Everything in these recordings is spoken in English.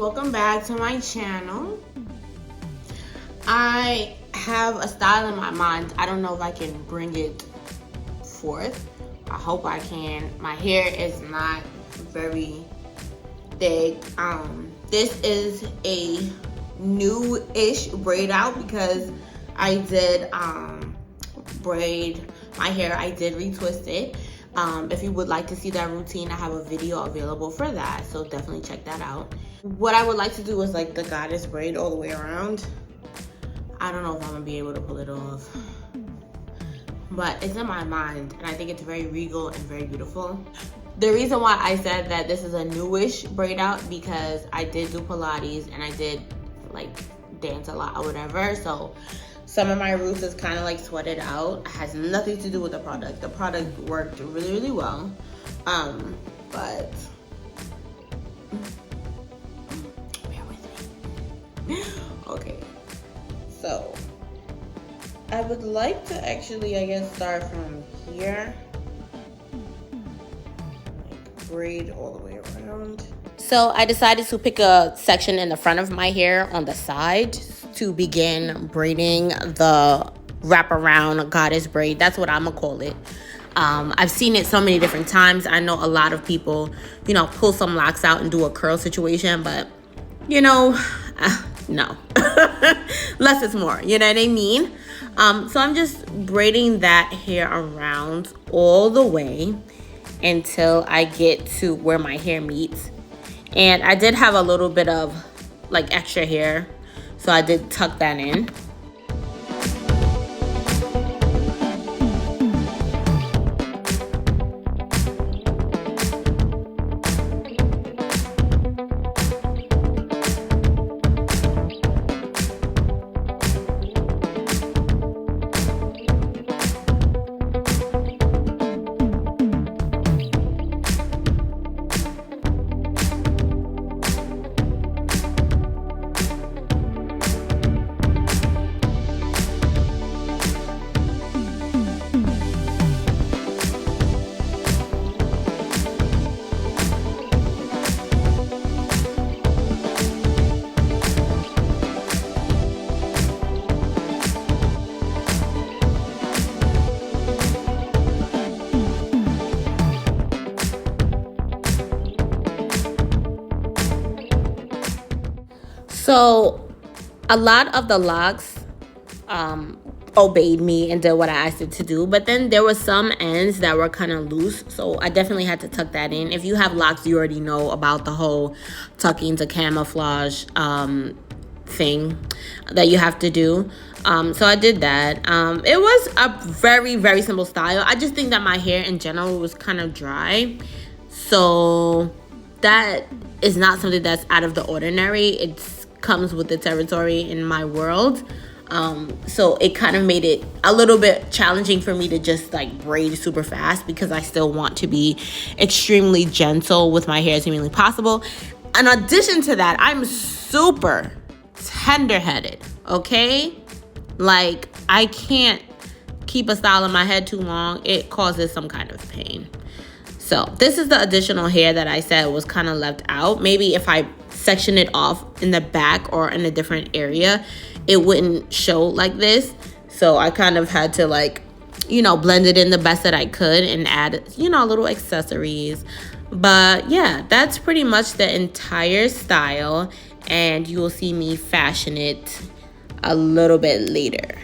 welcome back to my channel. I have a style in my mind. I don't know if I can bring it forth. I hope I can. My hair is not very thick. This is a new-ish braid out because I did braid my hair. I did retwist it. If you would like to see that routine, I have a video available for that, so definitely check that out. What I would like to do is like the goddess braid all the way around. I don't know if I'm gonna be able to pull it off, but it's in my mind and I think it's very regal and very beautiful. The reason why I said that this is a newish braid out because I did do Pilates and I did like dance a lot or whatever, so some of my roots is kind of like sweated out. It has nothing to do with the product. The product worked really, really well. But bear with me. Okay. So I would like to actually, I guess, start from here. Like braid all the way around. So I decided to pick a section in the front of my hair on the side to begin braiding the wraparound goddess braid. That's what I'm gonna call it. I've seen it so many different times. I know a lot of people, you know, pull some locks out and do a curl situation, but you know, no. Less is more, you know what I mean? So I'm just braiding that hair around all the way until I get to where my hair meets. And I did have a little bit of like extra hair, so I did tuck that in. So a lot of the locks obeyed me and did what I asked it to do, but then there were some ends that were kind of loose, so I definitely had to tuck that in. If you have locks, you already know about the whole tucking to camouflage thing that you have to do. So I did that. It was a very, very simple style. I just think that my hair in general was kind of dry, so that is not something that's out of the ordinary. It comes with the territory in my world. So it kind of made it a little bit challenging for me to just like braid super fast because I still want to be extremely gentle with my hair as humanly possible. In addition to that, I'm super tender-headed, okay? Like, I can't keep a style in my head too long. It causes some kind of pain. So this is the additional hair that I said was kind of left out. Maybe if I section it off in the back or in a different area, it wouldn't show like this. So I kind of had to like, you know, blend it in the best that I could and add, you know, little accessories. But yeah, that's pretty much the entire style, and you will see me fashion it a little bit later.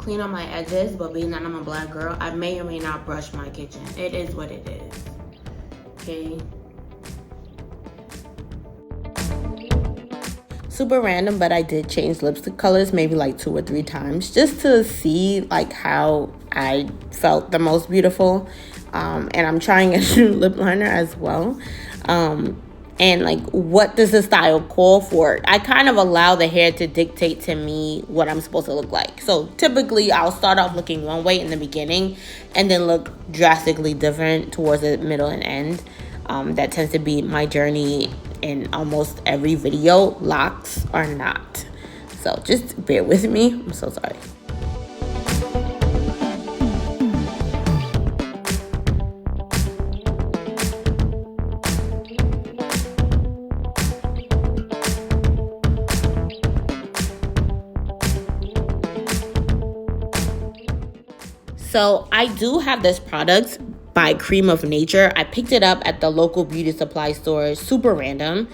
clean up my edges, but being that I'm a black girl, I may or may not brush my kitchen. It is what it is. Okay. Super random, but I did change lipstick colors maybe like 2 or 3 times just to see like how I felt the most beautiful. And I'm trying a new lip liner as well. And like, what does the style call for? I kind of allow the hair to dictate to me what I'm supposed to look like. So typically I'll start off looking one way in the beginning and then look drastically different towards the middle and end. That tends to be my journey in almost every video, locks or not. So just bear with me. I'm so sorry. So I do have this product by Cream of Nature. I picked it up at the local beauty supply store, super random.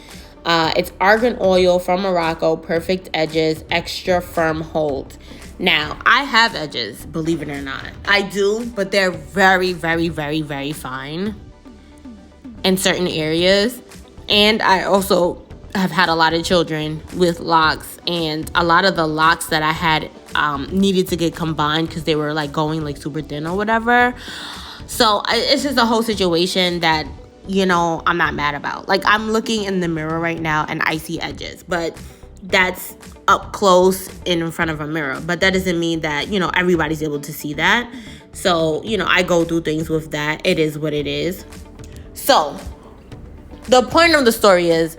It's argan oil from Morocco, perfect edges, extra firm hold. Now, I have edges, believe it or not. I do, but they're very, very, very, very fine in certain areas. And I also have had a lot of children with locks, and a lot of the locks that I had needed to get combined because they were like going like super thin or whatever. So it's just a whole situation that, you know, I'm not mad about. Like, I'm looking in the mirror right now and I see edges, but that's up close in front of a mirror. But that doesn't mean that, you know, everybody's able to see that. So, you know, I go through things with that. It is what it is. So the point of the story is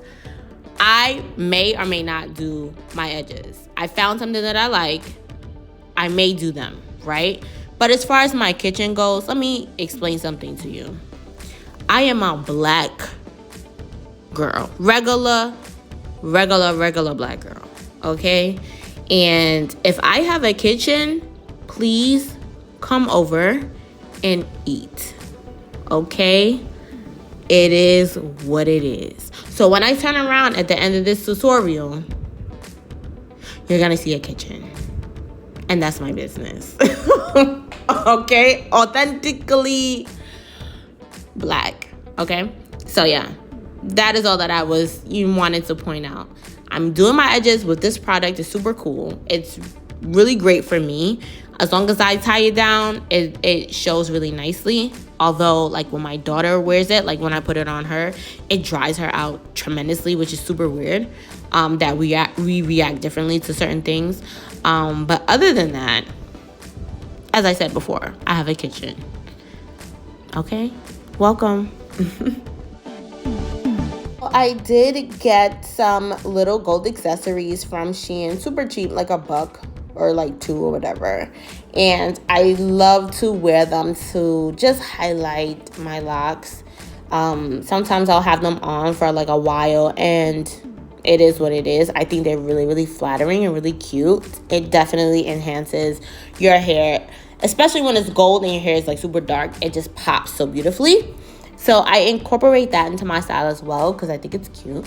I may or may not do my edges. I found something that I like. I may do them, right? But as far as my kitchen goes, let me explain something to you. I am a black girl. Regular black girl. Okay? And if I have a kitchen, please come over and eat. Okay? It is what it is. So when I turn around at the end of this tutorial, you're gonna see a kitchen. And that's my business. Okay? Authentically black. Okay? So yeah, that is all that I wanted to point out. I'm doing my edges with this product. It's super cool. It's really great for me. As long as I tie it down, it shows really nicely. Although, like, when my daughter wears it, like when I put it on her, it dries her out tremendously, which is super weird. That we react differently to certain things. But other than that, as I said before, I have a kitchen. Okay? Welcome. I did get some little gold accessories from Shein, super cheap, like $1 or like $2 or whatever. And I love to wear them to just highlight my locks. Sometimes I'll have them on for like a while, and it is what it is. I think they're really, really flattering and really cute. It definitely enhances your hair, especially when it's gold and your hair is like super dark. It just pops so beautifully. So I incorporate that into my style as well because I think it's cute.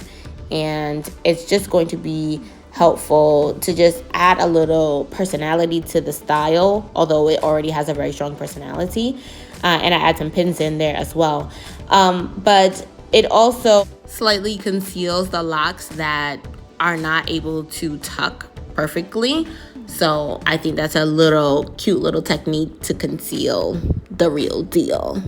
And it's just going to be helpful to just add a little personality to the style, although it already has a very strong personality. And I add some pins in there as well. But it also slightly conceals the locks that are not able to tuck perfectly. So I think that's a little cute little technique to conceal the real deal.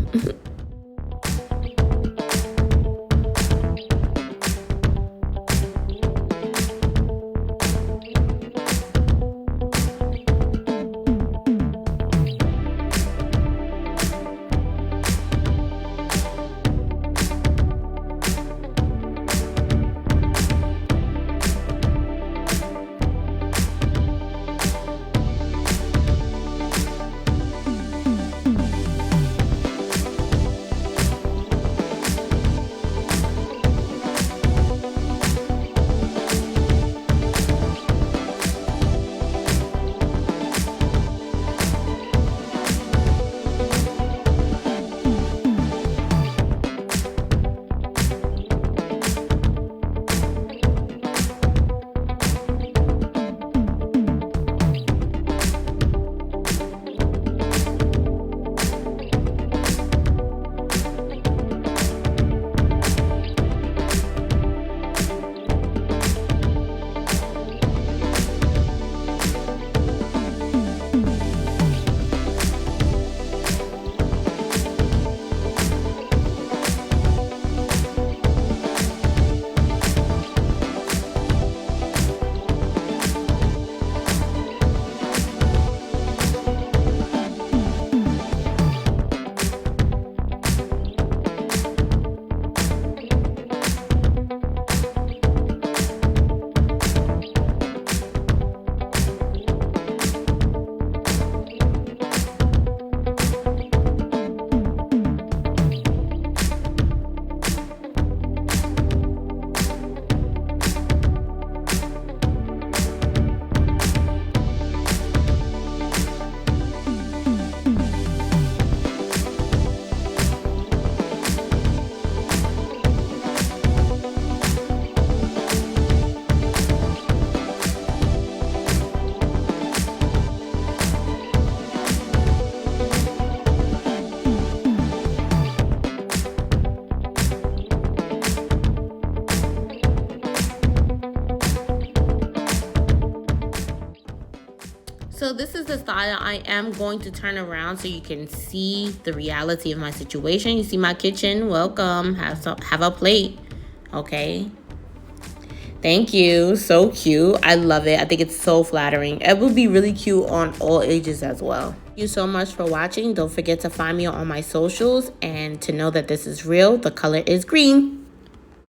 So this is the style. I am going to turn around so you can see the reality of my situation. You see my kitchen. Welcome. Have a plate. Okay. Thank you. So cute. I love it. I think it's so flattering. It would be really cute on all ages as well. Thank you so much for watching. Don't forget to find me on my socials and to know that this is real. The color is green.